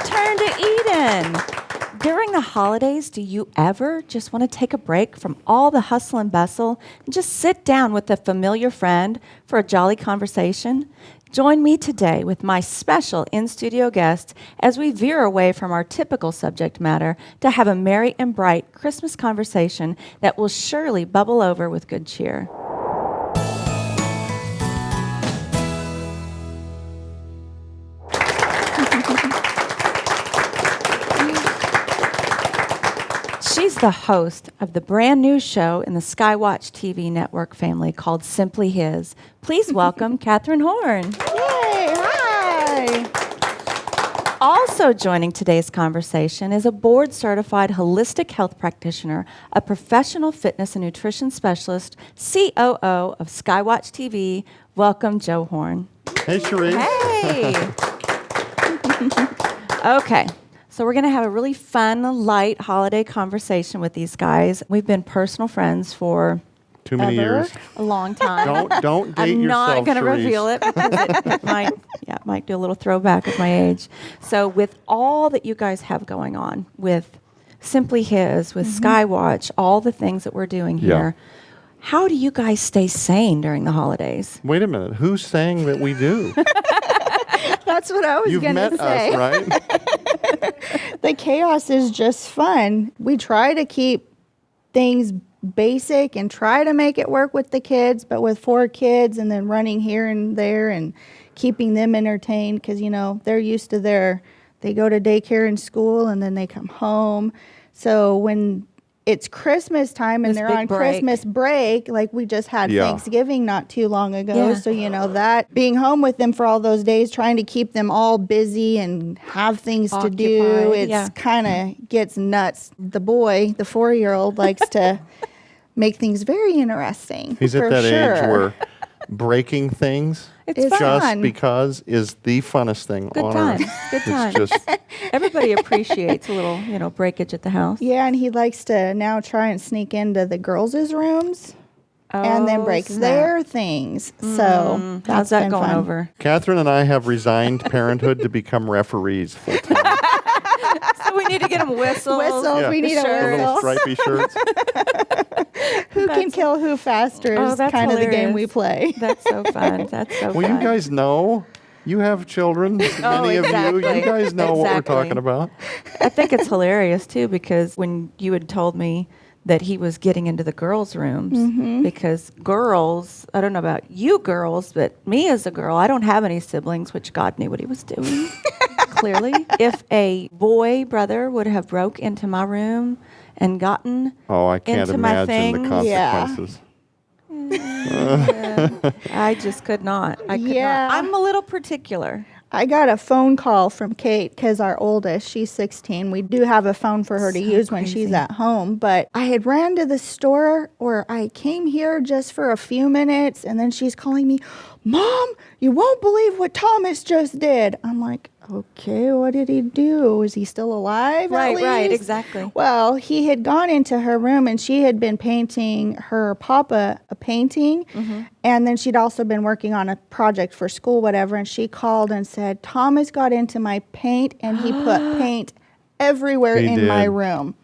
Return to Eden. During the holidays, do you ever just want to take a break from all the hustle and bustle and just sit down with a familiar friend for a jolly conversation? Join me today with my special in-studio guest as we veer away from our typical subject matter to have a merry and bright Christmas conversation that will surely bubble over with good cheer. She's the host of the brand new show in the SkyWatchTV network family called Simply His. Please welcome Katherine Horn. Yay, hi. Also joining today's conversation is a board-certified holistic health practitioner, a professional fitness and nutrition specialist, COO of SkyWatchTV. Welcome, Joe Horn. Hey, Charisse. Hey. Okay. So we're going to have a really fun, light holiday conversation with these guys. We've been personal friends for too many years. A long time. Don't date I'm yourself, not going to Charisse. reveal it because it might do a little throwback of my age. So with all that you guys have going on with Simply His, with SkyWatch, all the things that we're doing here, how do you guys stay sane during the holidays? Wait a minute. Who's saying that we do? That's what I was You've going to met say. us, right? The chaos is just fun. We try to keep things basic and try to make it work with the kids, but with 4 kids and then running here and there and keeping them entertained because, you know, they're used to they go to daycare and school and then they come home. So when it's Christmas time and This they're big on break. Christmas break, like we just had Thanksgiving not too long ago. Yeah. So, you know, that being home with them for all those days, trying to keep them all busy and have things to do, Occupied, it's kind of gets nuts. The boy, the 4-year-old, likes to make things very interesting. He's for at that sure. age where breaking things It's It's fun. just fun. because is the funnest thing Good on times. earth. Good times. It's just Everybody appreciates a little, breakage at the house. Yeah, and he likes to now try and sneak into the girls' rooms and then break their things. So How's that's that been going fun. over? Catherine and I have resigned parenthood to become referees full time. So we need to get them whistles. Whistles, Yeah. we need a Sure. The little whistle. stripy shirts. Who can kill who faster Oh, is that's kind of the game hilarious. we play. That's so fun. That's so Well, fun. you guys know. You have children. Many of you. exactly. You guys know what we're Exactly. talking about. I think it's hilarious too because when you had told me that he was getting into the girls' rooms because girls, I don't know about you girls, but me as a girl, I don't have any siblings, which God knew what he was doing. Clearly, if a boy brother would have broke into my room and gotten Oh, I can't into my imagine the things. consequences. I just could not. I could Yeah. not. I'm a little particular. I got a phone call from Kate because our oldest, she's 16. We do have a phone for her to So use when she's crazy. at home. But I had ran to the store or I came here just for a few minutes and then she's calling me, Mom, you won't believe what Thomas just did. I'm like, okay, what did he do? Is he still alive? at Right, least?" exactly. Well, he had gone into her room and she had been painting her papa a painting. And then she'd also been working on a project for school, whatever. And she called and said, Thomas got into my paint and he put paint everywhere He in my did. room.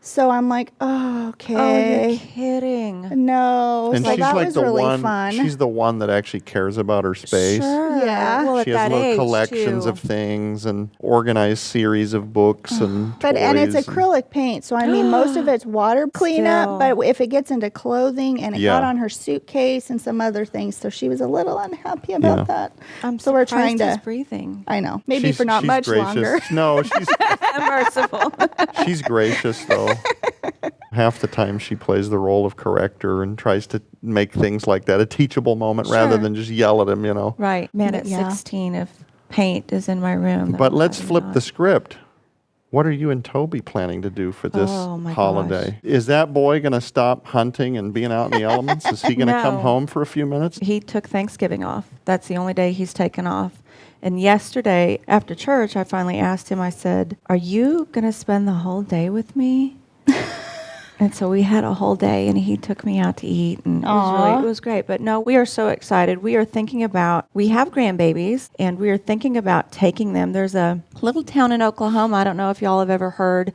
So I'm like, oh, Oh, you're okay. kidding. No. And So she's that like was the really one. fun. She's the one that actually cares about her space. Sure. Yeah. Well, at She has that little age, collections too. of things and organized series of books and But toys. and it's acrylic paint, so I mean most of it's water cleanup. Still. But if it gets into clothing and it Yeah. got on her suitcase and some other things, so she was a little unhappy about Yeah. that. I'm so we're surprised trying he's to. breathing. I know, maybe She's- for not she's much gracious. longer. No, she's Merciful. she's gracious though. Half the time she plays the role of corrector and tries to make things like that a teachable moment rather Sure. than just yell at him, you know. Right. Man, at Yeah. 16, if paint is in my room. But let's flip not. the script. What are you and Toby planning to do for this Oh, my holiday? Is that boy going to stop hunting and being out in the elements? Is he going to come No. home for a few minutes? He took Thanksgiving off. That's the only day he's taken off. And yesterday, after church, I finally asked him, I said, are you going to spend the whole day with me? And so we had a whole day, and he took me out to eat, and it was great. But no, we are so excited. We are thinking about, we have grandbabies, and we are thinking about taking them. There's a little town in Oklahoma, I don't know if y'all have ever heard,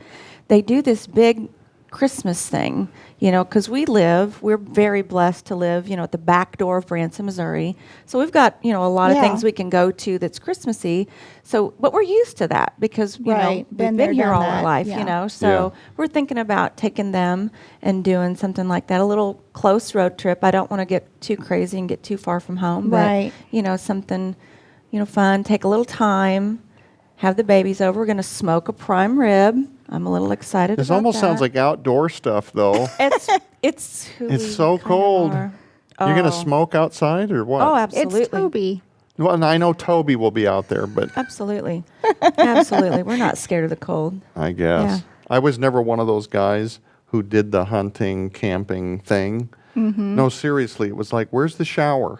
they do this big Christmas thing, because we're very blessed to live, at the back door of Branson, Missouri. So we've got, a lot of things we can go to that's Christmassy. So, but we're used to that because, we've been here all our life, So we're thinking about taking them and doing something like that, a little close road trip. I don't want to get too crazy and get too far from home. But, something, fun, take a little time, have the babies over. We're going to smoke a prime rib. I'm a little excited This about almost that. sounds like outdoor stuff, though. It's who It's we so kinda cold. are. You're going to Oh. smoke outside or what? Oh, absolutely. It's Toby. Well, and I know Toby will be out there, but Absolutely. Absolutely. We're not scared of the cold. I guess. Yeah. I was never one of those guys who did the hunting, camping thing. Mm-hmm. No, seriously. It was like, where's the shower?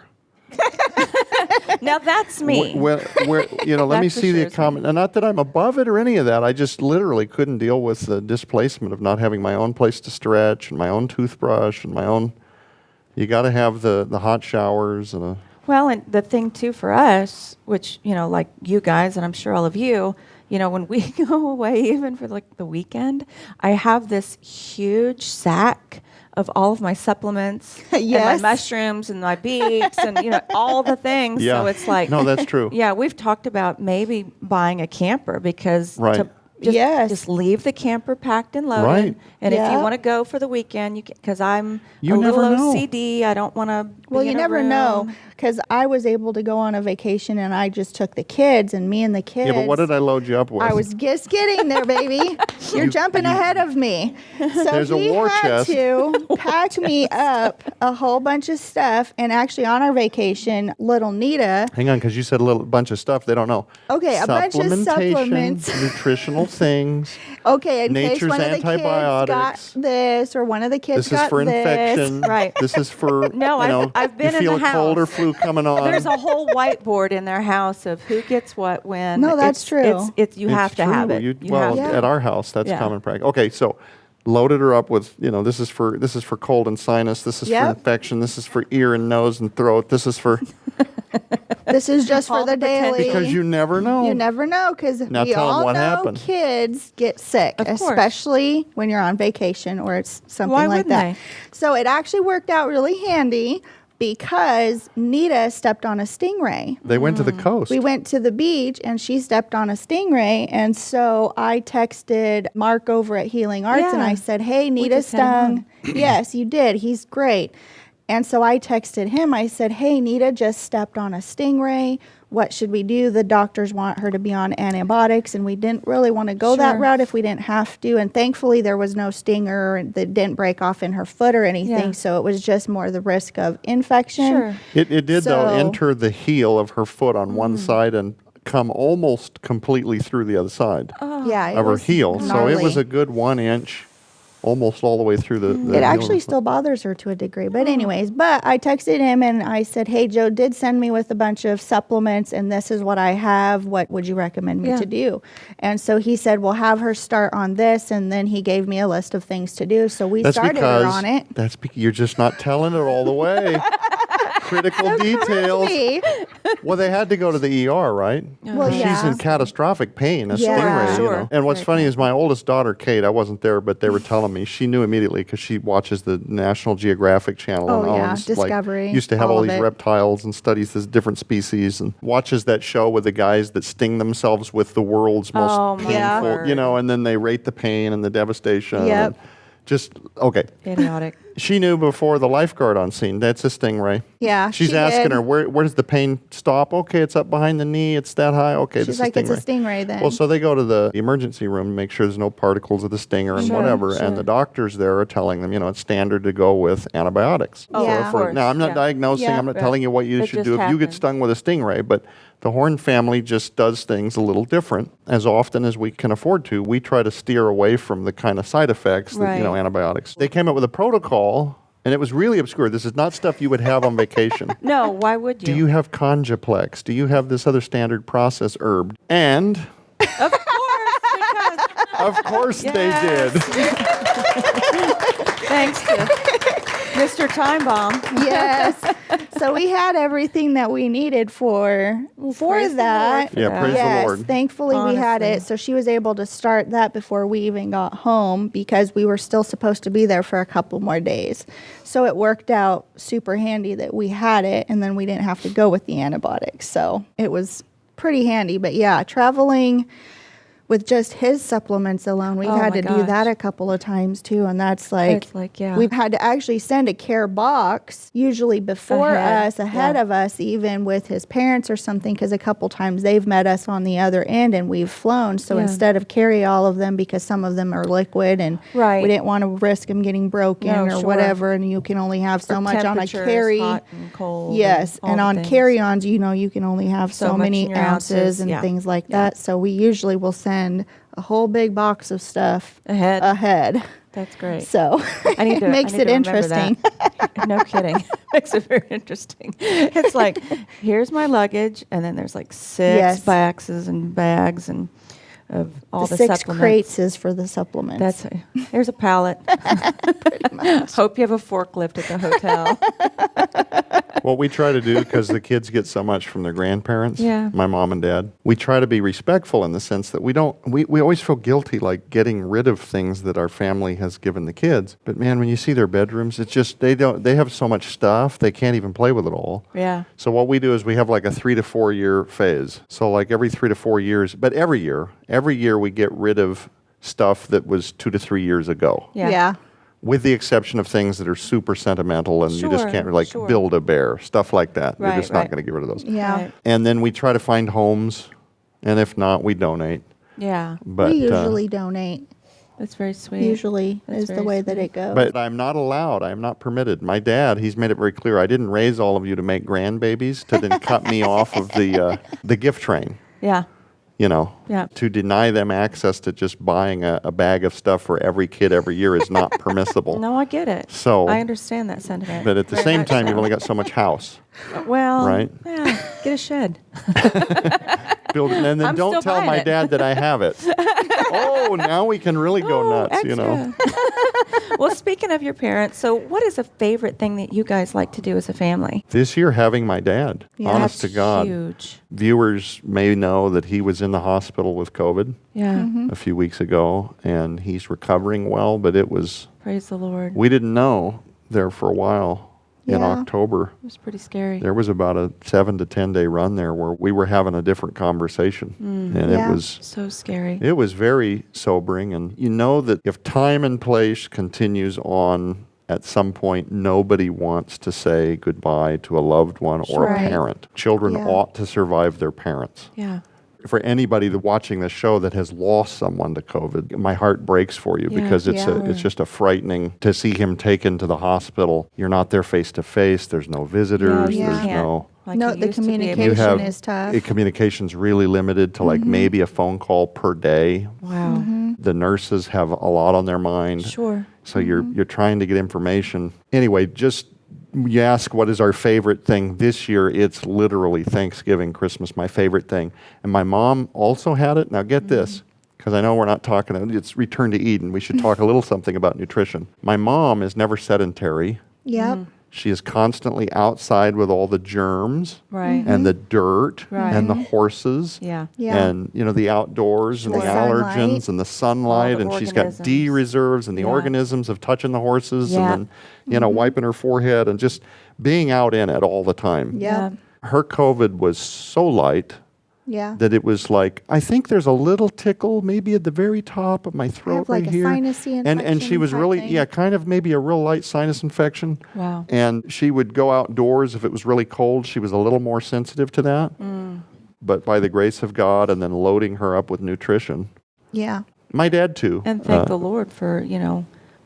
Now that's me. Let That me for see sure the is me. comment. And not that I'm above it or any of that. I just literally couldn't deal with the displacement of not having my own place to stretch and my own toothbrush and my own. You got to have the hot showers and Well, and the thing too for us, which, like you guys, and I'm sure all of you, when we go away, even for like the weekend, I have this huge sack of all of my supplements and my Yes. mushrooms and my beets and, all the things. yeah. So it's like, no, that's true. yeah, we've talked about maybe buying a camper because Right. just leave the camper packed and loaded. Right. And if you Yeah. want to go for the weekend, you can, because I'm You a little never know. OCD. I don't want to. Well, you never know, because I was able to go on a vacation and I just took the kids, and me and the kids. Yeah, but what did I load you up with? I was just getting there, baby. You're jumping ahead of me. So There's a he war had chest. to pack me up a whole bunch of stuff. And actually, on our vacation, little Nita. Hang on, because you said a little bunch of stuff. They don't know. Okay, a bunch of Supplementation, supplements. nutritional things. Okay, in case Nature's one of the kids got antibiotics. this, or one of the kids This is got for this. infection. Right. This is for No, I've been you in feel the a cold or house. flu coming on. There's a whole whiteboard in their house of who gets what when. No, that's true. It's you It's have to have true. it. You, You well, have to. at our house, that's Yeah. common practice. Okay, so loaded her up with, this is for cold and sinus. This is for Yep. infection. This is for ear and nose and throat. This is for This is just All for the the pretend- daily. because you never know. You never know, because Now we tell 'em all what know happened. kids get sick, Of course. especially when you're on vacation or it's something Why like wouldn't that. they? So it actually worked out really handy because Nita stepped on a stingray. They went to the coast. We went to the beach and she stepped on a stingray. And so I texted Mark over at Healing Arts and Yeah. I said, hey, Nita just had him stung. Yes, you did. He's great. And so I texted him. I said, hey, Nita just stepped on a stingray. What should we do? The doctors want her to be on antibiotics, and we didn't really want to go that Sure. route if we didn't have to. And thankfully, there was no stinger that didn't break off in her foot or anything. Yeah. So it was just more the risk of infection. Sure. It did, though, So- enter the heel of her foot on one side and come almost completely through the other side Yeah, it of her was heel. So it was gnarly. a good 1 inch, almost all the way through the heel It of actually her still bothers her to a degree. But anyways, but I texted him and I said, hey, Joe did send me with a bunch of supplements and this is what I have. What would you recommend me Yeah. to do? And so he said, well, have her start on this. And then he gave me a list of things to do. So we That's started because her on it. you're just not telling it all the way. Critical details. Me. Well, they had to go to the ER, right? Well, 'Cause yeah. she's in catastrophic pain, a Yeah. stingray. Sure. And what's Very funny is my oldest daughter, Kate, I wasn't there, but they were telling me she knew immediately because she watches the National Geographic Channel Oh, and yeah. owns Discovery, used to have all all of these it. reptiles and studies this different species and watches that show with the guys that sting themselves with the world's most Oh, my painful, word. and then they rate the pain and the devastation. Yep. and just okay. Idiotic. She knew before the lifeguard on scene. That's a stingray. Yeah, She's she asking did. her, where does the pain stop? Okay, it's up behind the knee. It's that high. Okay, She's this like, is it's a stingray then. Well, so they go to the emergency room, make sure there's no particles of the stinger and Sure, whatever. sure. And the doctors there are telling them, it's standard to go with antibiotics. Oh, Yeah. of course. Now, I'm not Yeah. diagnosing. Yeah. I'm not Right. telling you what you It should just do if you get happens. stung with a stingray. But the Horn family just does things a little different. As often as we can afford to, we try to steer away from the kind of side effects that, Right. antibiotics. They came up with a protocol, and it was really obscure. This is not stuff you would have on vacation. No, why would you? Do you have Conjuplex? Do you have this other standard process herb? And Of course, because of course they did. Thanks to Mr. Time Bomb. Yes. So we had everything that we needed for praise the that. Lord for Yeah, that. praise the Yes, Lord. thankfully we had Honestly. it. So she was able to start that before we even got home because we were still supposed to be there for a couple more days. So it worked out super handy that we had it and then we didn't have to go with the antibiotics. So it was pretty handy. But yeah, traveling with just his supplements alone, we've Oh had my to do gosh. that a couple of times too. And that's like, It's like, yeah. we've had to actually send a care ahead of us, even with his parents or something, because a couple times they've met us on the other end and we've flown. So Yeah. instead of carry all of them, because some of them are liquid and Right. we didn't want to risk them getting broken No, or sure. whatever, and you can only have so Or much on a temperatures, carry. hot and cold. Yes, all and the on things. carry-ons, you can only have So so much in many your ounces ounces, and yeah. things like Yeah. that. So we usually will send a whole big box of stuff Ahead. That's great. So I need to, it makes I need it to remember interesting. that. No kidding. Makes it very interesting. It's like, here's my luggage, and then there's like 6 Yes. boxes and bags and of all the, The 6 supplements. crates is for the supplements. There's a pallet. Hope you have a forklift at the hotel. What we try to do, because the kids get so much from their grandparents, Yeah. my mom and dad, we try to be respectful in the sense that we always feel guilty like getting rid of things that our family has given the kids. But man, when you see their bedrooms, it's just, they have so much stuff, they can't even play with it all. Yeah. So what we do is we have like a 3 to 4 year phase. So like every 3 to 4 years, but every year we get rid of stuff that was 2 to 3 years ago. Yeah. With the exception of things that are super sentimental and you just Sure, can't, like sure. build a bear, stuff like that. You're Right, just not right. going to get rid of those. Yeah. Right. And then we try to find homes, and if not, we donate. Yeah. But We usually donate. That's very sweet. Usually That's is the very way that sweet. it goes. but I'm not allowed. I'm not permitted. My dad, he's made it very clear. I didn't raise all of you to make grandbabies to then cut me off of the gift train. Yeah. Yeah. To deny them access to just buying a bag of stuff for every kid every year is not permissible. No, I get it. So- I understand that sentiment. But at the Very same much time, so. you've only got so much house. Well, Right? Yeah, get a shed. Build, and then I'm don't still tell buying my it. dad that I have it. Oh, now we can really go nuts, extra. Well, speaking of your parents, so what is a favorite thing that you guys like to do as a family? This year, having my dad, Yeah. honest to That's God. huge. Viewers may know that he was in the hospital with COVID Yeah. Mm-hmm. a few weeks ago, and he's recovering well, but Praise the Lord. we didn't know there for a while. In Yeah. October, It was pretty scary. there was about a 7 to 10 day run there where we were having a different conversation, and Yeah. So scary. it was very sobering. And you know that if time and place continues on, at some point, nobody wants to say goodbye to a loved one or Right. a parent. Children Yeah. ought to survive their parents. Yeah. For anybody that watching this show that has lost someone to COVID, my heart breaks for you Yeah. because it's Yeah. it's just a frightening to see him taken to the hospital. You're not there face to face. There's no visitors. you There's can't. no. Like No, you the used to be able to. You communication have is tough. communication's really limited to like maybe a phone call per day. Wow. The nurses have a lot on their mind. Sure. So you're trying to get information. Anyway, just you ask what is our favorite thing this year, it's literally Thanksgiving, Christmas, my favorite thing. And my mom also had it. Now get this, because I know we're not talking, it's Return to Eden. We should talk a little something about nutrition. My mom is never sedentary. Yep. She is constantly outside with all the germs Right. and the dirt Right. and the horses. Yeah. Yeah. And the outdoors and The the sunlight. allergens and the sunlight, All the and she's got organisms. D reserves and the Yeah. organisms of touching the horses Yeah. and then wiping her forehead and just being out in it all the time. Yep. Her COVID was so light Yeah. that it was like, I think there's a little tickle maybe at the very top of my throat like right a here. sinusy And she infection was type really, thing. kind of maybe a real light sinus infection. Wow. And she would go outdoors if it was really cold. She was a little more sensitive to that. But by the grace of God and then loading her up with nutrition. Yeah. My dad too. And thank the Lord for,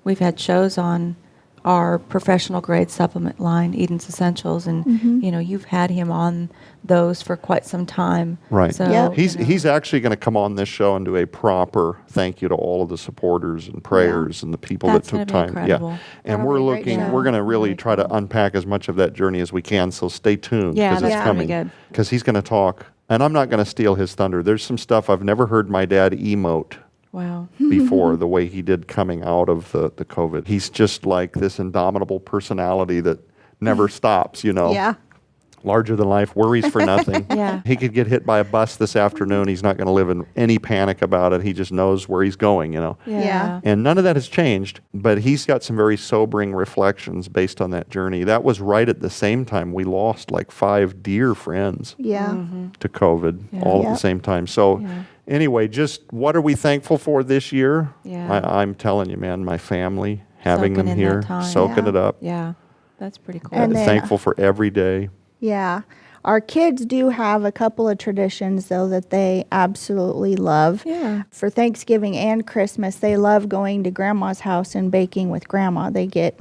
we've had shows on our professional grade supplement line, Eden's Essentials, and, you've had him on those for quite some time. Right. So, Yep. He's actually going to come on this show and do a proper thank you to all of the supporters and prayers and the people That's that took gonna be time. incredible. And That'll we're be a great looking, show. we're going to really Very try to cool. unpack as much of that journey as we can. So stay tuned Yeah, because that's it's gonna be coming. good. Because he's going to talk, and I'm not going to steal his thunder. There's some stuff I've never heard my dad emote Wow. before the way he did coming out of the COVID. He's just like this indomitable personality that never stops, Yeah. Larger than life, worries for nothing. Yeah. He could get hit by a bus this afternoon. He's not going to live in any panic about it. He just knows where he's going, Yeah. And none of that has changed, but he's got some very sobering reflections based on that journey. That was right at the same time we lost like 5 dear friends Yeah. to COVID all at Yep. the same time. So Yeah. anyway, just what are we thankful for this year? Yeah. I'm telling you, man, my family, having Soaking them in that here, time. soaking Yeah. it up. Yeah. That's pretty cool. And then- Thankful for every day. Yeah. Our kids do have a couple of traditions, though, that they absolutely love. Yeah. For Thanksgiving and Christmas, they love going to Grandma's house and baking with Grandma. They get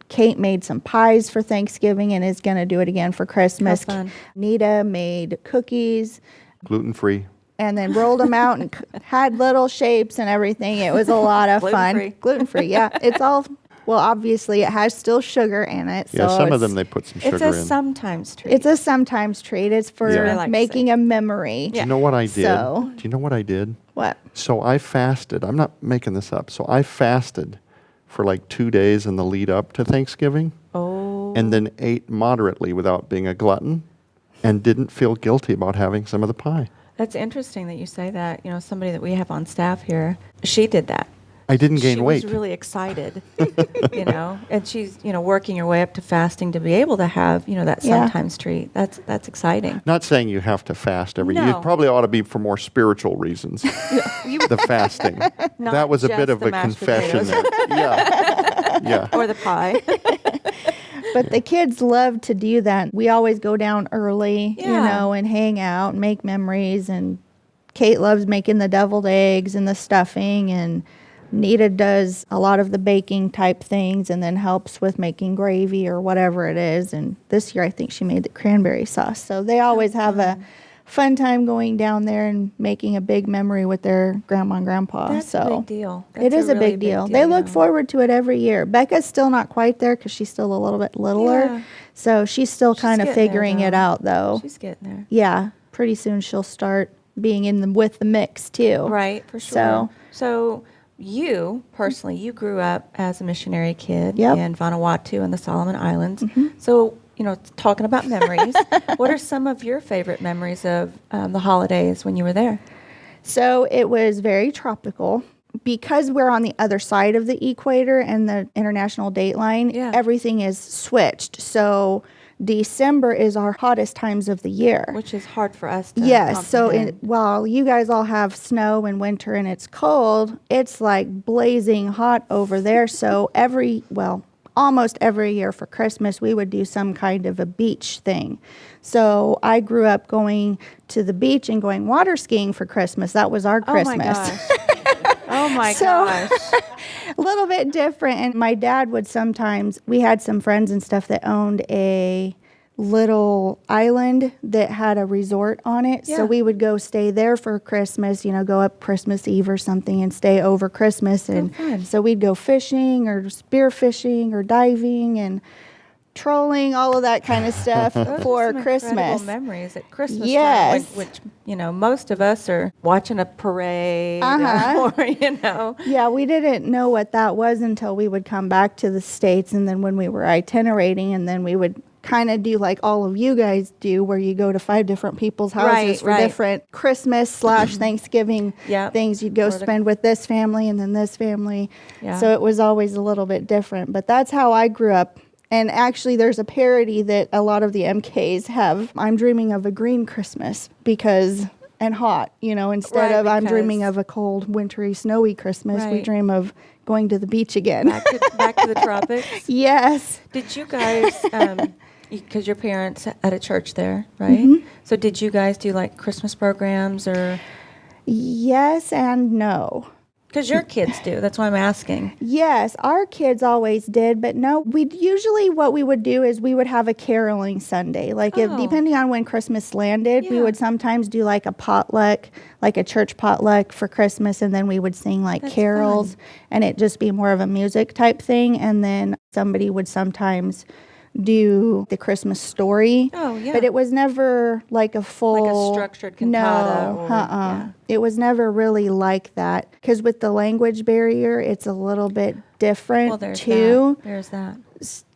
Kate made some pies for Thanksgiving and is going to do it again for Christmas. How fun. Nita made cookies Gluten-free. and then rolled them out and had little shapes and everything. It was a lot of Gluten-free. fun. Gluten-free, yeah. It's all, well, obviously it has still sugar in it. Yeah, so some of it's- them they put some sugar It's a in. sometimes treat. It's a sometimes treat. It's for Yeah. I like to making a memory. Do you know what I did? So- Do you know what I did? What? So I fasted. I'm not making this up. So I fasted for like 2 days in the lead up to Thanksgiving Oh. and then ate moderately without being a glutton and didn't feel guilty about having some of the pie. That's interesting that you say that. Somebody that we have on staff here, she did that. I didn't gain she weight. was really excited, and she's, working your way up to fasting to be able to have, that Yeah. sometimes treat. That's exciting. Not saying you have to fast every. No. You probably ought to be for more spiritual reasons. The fasting. Not That was a just bit of the a mashed confession. potatoes. There. Yeah. Yeah. Or the pie. But the kids love to do that. We always go down early, Yeah. and hang out and make memories. And Kate loves making the deviled eggs and the stuffing. And Nita does a lot of the baking type things and then helps with making gravy or whatever it is. And this year I think she made the cranberry sauce. So they always have a fun time going down there and making a big memory with their grandma and grandpa. That's so a big deal. it is a really big deal. They look forward to it every year. Becca's still not quite there because she's still a little bit littler. Yeah. So she's still She's kind of getting there, figuring it though. out, though. She's getting there. Yeah, pretty soon she'll start being with the mix, too. Right, for sure. So you, personally, you grew up as a missionary kid Yep. in Vanuatu and the Solomon Islands. So, talking about memories, what are some of your favorite memories of the holidays when you were there? So it was very tropical. Because we're on the other side of the equator and the international date line, Yeah. everything is switched. So December is our hottest times of the year. Which is hard for us to Yes, so comprehend. while you guys all have snow in winter and it's cold, it's like blazing hot over there. So almost every year for Christmas, we would do some kind of a beach thing. So I grew up going to the beach and going water skiing for Christmas. That was our Christmas. Oh my gosh. Oh my So- gosh. A little bit different. And my dad would sometimes, we had some friends and stuff that owned a little island that had a resort on it. Yeah. So we would go stay there for Christmas, go up Christmas Eve or something and stay over Christmas. And fun. so we'd go fishing or spear fishing or diving and trolling, all of that kind of stuff Those are for some Christmas. incredible memories at Christmas time, Yes. which most of us are watching a parade Uh-huh. or Yeah, we didn't know what that was until we would come back to the States. And then when we were itinerating, and then we would kind of do like all of you guys do, where you go to 5 different people's houses Right, for right. different Christmas / Thanksgiving Yep. things. You'd go Or the- spend with this family and then this family. Yeah. So it was always a little bit different. But that's how I grew up. And actually, there's a parody that a lot of the MKs have. I'm dreaming of a green Christmas and hot, instead Right, of I'm dreaming because- of a cold, wintry, snowy Christmas. We Right. dream of going to the beach again. back to the tropics. Yes. Did you guys, because your parents had a church there, right? Mm-hmm. So did you guys do like Christmas programs or? Yes and no. Because your kids do. That's why I'm asking. Yes, our kids always did, but no, what we would do is we would have a caroling Sunday. Depending on when Christmas landed, we Yeah. would sometimes do like a potluck, like a church potluck for Christmas, and then we would sing like That's carols, fun. and it just be more of a music type thing. And then somebody would sometimes do the Christmas story. Oh, yeah. But it was never like a full Like a structured cantata No, or- yeah. It was never really like that. Because with the language barrier, it's a little bit different Well, there's too. that. There's that.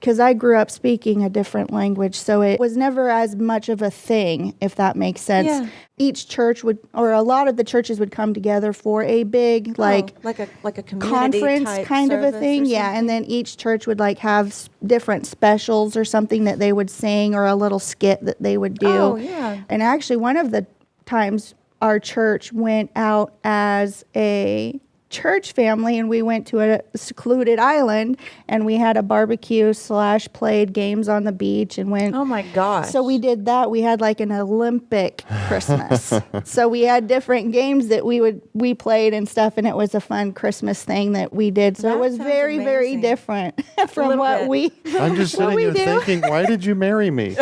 Because I grew up speaking a different language, so it was never as much of a thing, if that makes sense. Yeah. Each church would, or a lot of the churches would come together for a big, like a community conference type kind of a service thing. or Yeah. And something? then each church would like have different specials or something that they would sing, or a little skit that they would do. Oh, yeah. And actually, one of the times our church went out as a church family, and we went to a secluded island, and we had a barbecue / played games on the beach and went. Oh my gosh. So we did that. We had like an Olympic Christmas. So we had different games that we played and stuff, and it was a fun Christmas thing that we did. So That it was sounds very, very amazing. different from little what bit. we. I'm just what sitting we here do. thinking, why did you marry me?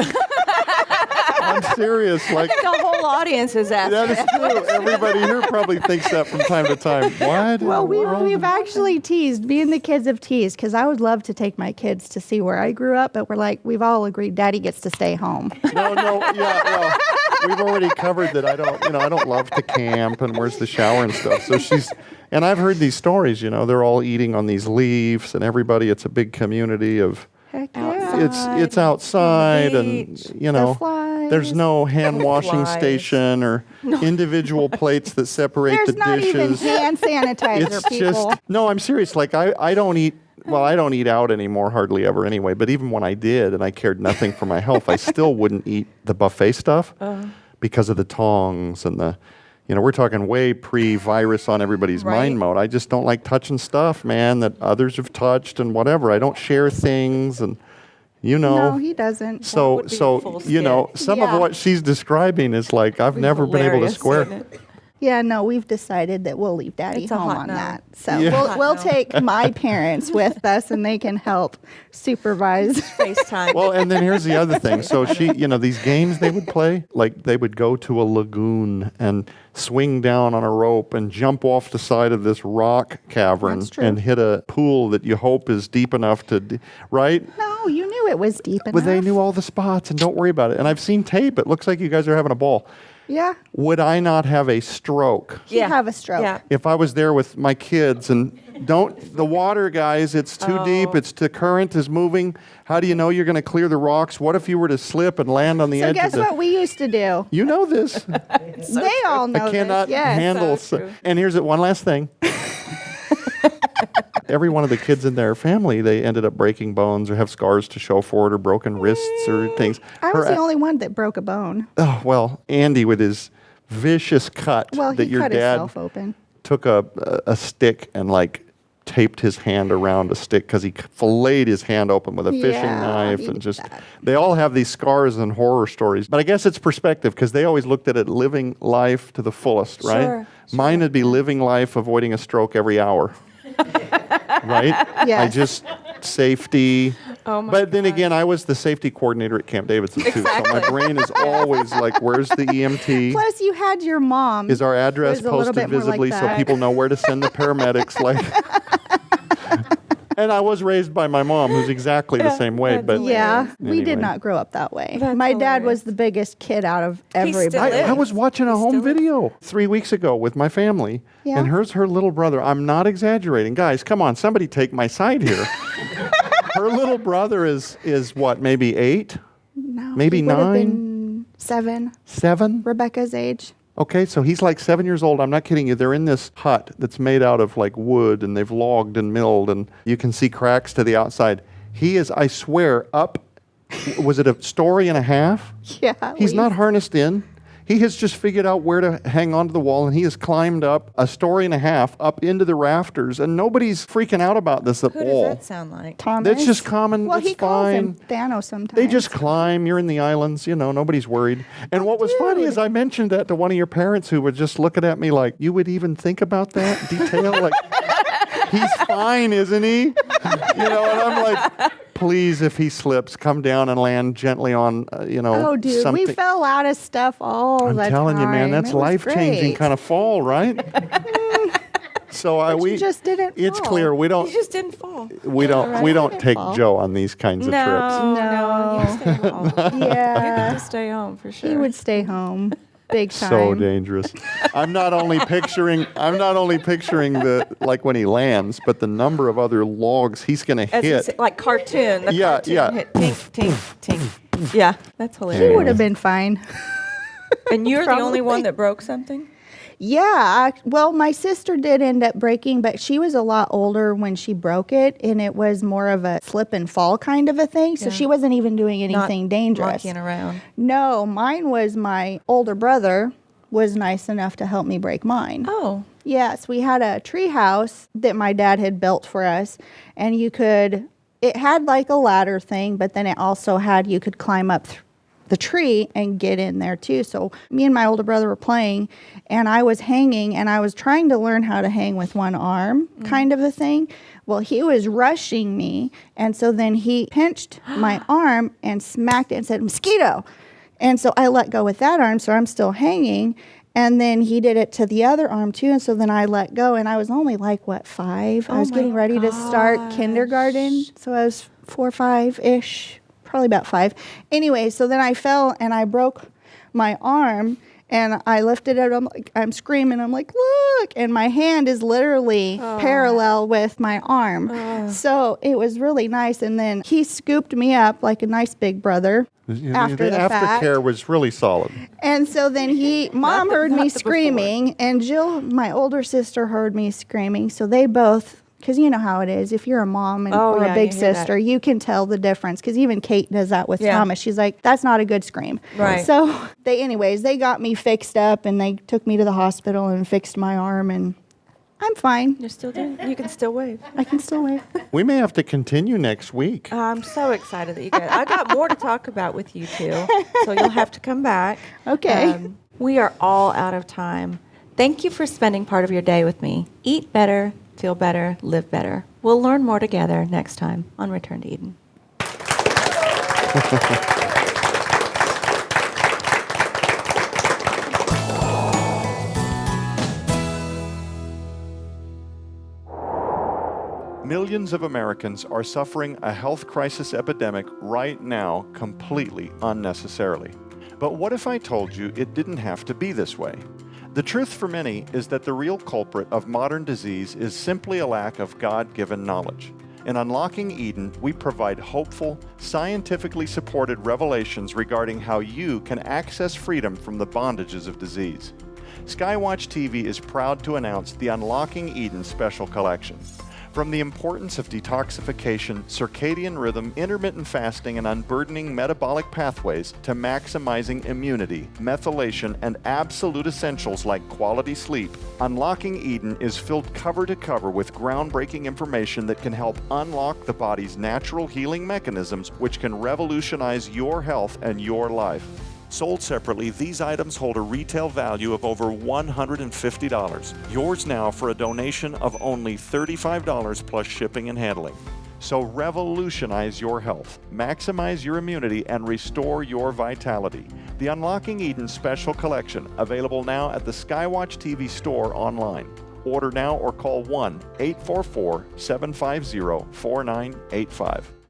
I'm serious. Like, the whole audience is asking. that is true. Everybody here probably thinks that from time to time. What? Well, we've actually teased. Me and the kids have teased, because I would love to take my kids to see where I grew up, but we've all agreed Daddy gets to stay home. No, yeah, well, we've already covered that. I don't love to camp and where's the shower and stuff. So and I've heard these stories, they're all eating on these leaves, and it's a big community of, Heck Outside. yeah. it's outside, Beach. and, The flies. there's no hand washing Flies. station or individual plates that separate There's the not even dishes. hand sanitizer, It's people. just, no, I'm serious. Like, I don't eat. Well, I don't eat out anymore, hardly ever anyway. But even when I did, and I cared nothing for my health, I still wouldn't eat the buffet stuff because of the tongs and the, we're talking way pre-virus on everybody's Right. mind mode. I just don't like touching stuff, man, that others have touched and whatever. I don't share things, and No, he doesn't. So, would be a full skit. some Yeah. of what she's describing is like I've never been able to Hilarious, square. isn't it? Yeah, no, we've decided that we'll leave Daddy It's a home hot on no. that. So Yeah. we'll no. take my parents with us, and they can help supervise. FaceTime. Well, and then here's the other thing. So these games they would play, like they would go to a lagoon and swing down on a rope and jump off the side of this rock cavern That's true. and hit a pool that you hope is deep enough right? No, you knew it was deep enough. But they knew all the spots, and don't worry about it. And I've seen tape. It looks like you guys are having a ball. Yeah, Would I not have a stroke he'd have a stroke. Yeah. if I was there with my kids? And the water, guys, it's too deep. The current is moving. How do you know you're going to clear the rocks? What if you were to slip and land on the So edge guess of the... what we used to do? You know this. They all know I cannot this. Yes. handle... so true. And here's one last thing. Every one of the kids in their family, they ended up breaking bones or have scars to show for it, or broken wrists or things. I was Her- the only one that broke a bone. Oh, well, Andy with his vicious cut Well, that he your cut dad himself open. took a stick and like taped his hand around a stick because he filleted his hand open with a fishing Yeah, knife, he and did just that. they all have these scars and horror stories. But I guess it's perspective, because they always looked at it living life to the fullest, right? Sure, Mine would be living life, avoiding a stroke every hour. Right? Yes. Safety. Oh my But then again, I was the safety coordinator at Camp Davidson too. So my brain is always like, where's the EMT? Plus, you had your mom. Is our address who's a little posted bit more like visibly so that. people know where to send the paramedics? Like, and I was raised by my mom, who's exactly the same way. that's But Yeah, we Anyway. did not grow up that way. That's My dad was hilarious. the biggest kid out of still everybody. is. I was watching a He home still is. video 3 weeks ago with my family, Yeah. and here's her little brother. I'm not exaggerating, guys. Come on, somebody take my side here. Her little brother is what, maybe 8, No, Maybe he would have 9? been 7, 7? Rebecca's age. Okay, so he's like 7 years old. I'm not kidding you. They're in this hut that's made out of like wood, and they've logged and milled, and you can see cracks to the outside. He is, I swear, up. Was it a story and a half? Yeah. He's not harnessed in. He has just figured out where to hang onto the wall, and he has climbed up a story and a half up into the rafters, and nobody's freaking out about this at Who does all. that sound like? Thomas. That's just common. Well, It's he calls him fine. Thanos sometimes. They just climb. You're in the islands. Nobody's worried. And what was funny is I mentioned that to one of your parents, who were just looking at me like, you would even think about that detail? Like, he's fine, isn't he? And I'm like, please, if he slips, come down and land gently on, Oh, dude, something. we fell out of stuff all I'm the time. telling you, man, that's It was life-changing great. kind of fall, right? So you just didn't It's fall. clear we You don't just didn't fall. we don't we don't Didn't take fall. Joe on these kinds of trips. No, you stay home. You Yeah. get to stay home for sure. He would stay home. Big time. So dangerous. I'm not only picturing the like when he lands, but the number of other logs he's going to As you hit. say, like cartoon. The Yeah, cartoon yeah. hit tink, tink, tink. Yeah, that's He hilarious. would have been fine. And you're the only Probably. one that broke something? Yeah. Well, my sister did end up breaking, but she was a lot older when she broke it, and it was more of a slip and fall kind of a thing. So Yeah. she wasn't even doing Not anything dangerous. monkeying around. No, mine was my older brother was nice enough to help me break mine. Oh, Yes, we had a tree house that my dad had built for us, and it had like a ladder thing, but then it also you could climb up the tree and get in there too. So me and my older brother were playing, and I was hanging, and I was trying to learn how to hang with one arm, kind of a thing. Well, he was rushing me, and so then he pinched my arm and smacked it and said, "Mosquito." And so I let go with that arm, so I'm still hanging. And then he did it to the other arm too. And so then I let go, and I was only like, 5? I was my getting ready to start gosh. kindergarten. So I was 4 or 5-ish, probably about 5. Anyway, so then I fell and I broke my arm, and I lifted it. I'm screaming. I'm like, "Look." And my hand is literally parallel with my arm. So it was really nice. And then he scooped me up like a nice big brother. After the fact. aftercare was really solid. And so then Mom heard not me the screaming, and Jill, my older sister, heard me screaming. So they both, because you know how it is, if you're a mom or yeah, a big you hear that. sister, you can tell the difference. Because even Kate does that with Yeah. Thomas. She's like, "That's not a good scream." Right. So they got me fixed up, and they took me to the hospital and fixed my arm, and I'm fine. you're still doing it? You can still wave. I can still wave. We may have to continue next week. I'm so excited that you guys. I got more to talk about with you two, so you'll have to come back. Okay. We are all out of time. Thank you for spending part of your day with me. Eat better, feel better, live better. We'll learn more together next time on Return to Eden. Millions of Americans are suffering a health crisis epidemic right now completely unnecessarily. But what if I told you it didn't have to be this way? The truth for many is that the real culprit of modern disease is simply a lack of God-given knowledge. In Unlocking Eden, we provide hopeful, scientifically supported revelations regarding how you can access freedom from the bondages of disease. SkyWatchTV is proud to announce the Unlocking Eden Special Collection. From the importance of detoxification, circadian rhythm, intermittent fasting, and unburdening metabolic pathways to maximizing immunity, methylation, and absolute essentials like quality sleep, Unlocking Eden is filled cover to cover with groundbreaking information that can help unlock the body's natural healing mechanisms, which can revolutionize your health and your life. Sold separately, these items hold a retail value of over $150. Yours now for a donation of only $35 plus shipping and handling. So revolutionize your health, maximize your immunity, and restore your vitality. The Unlocking Eden Special Collection, available now at the SkyWatch TV store online. Order now or call 1-844-750-4985.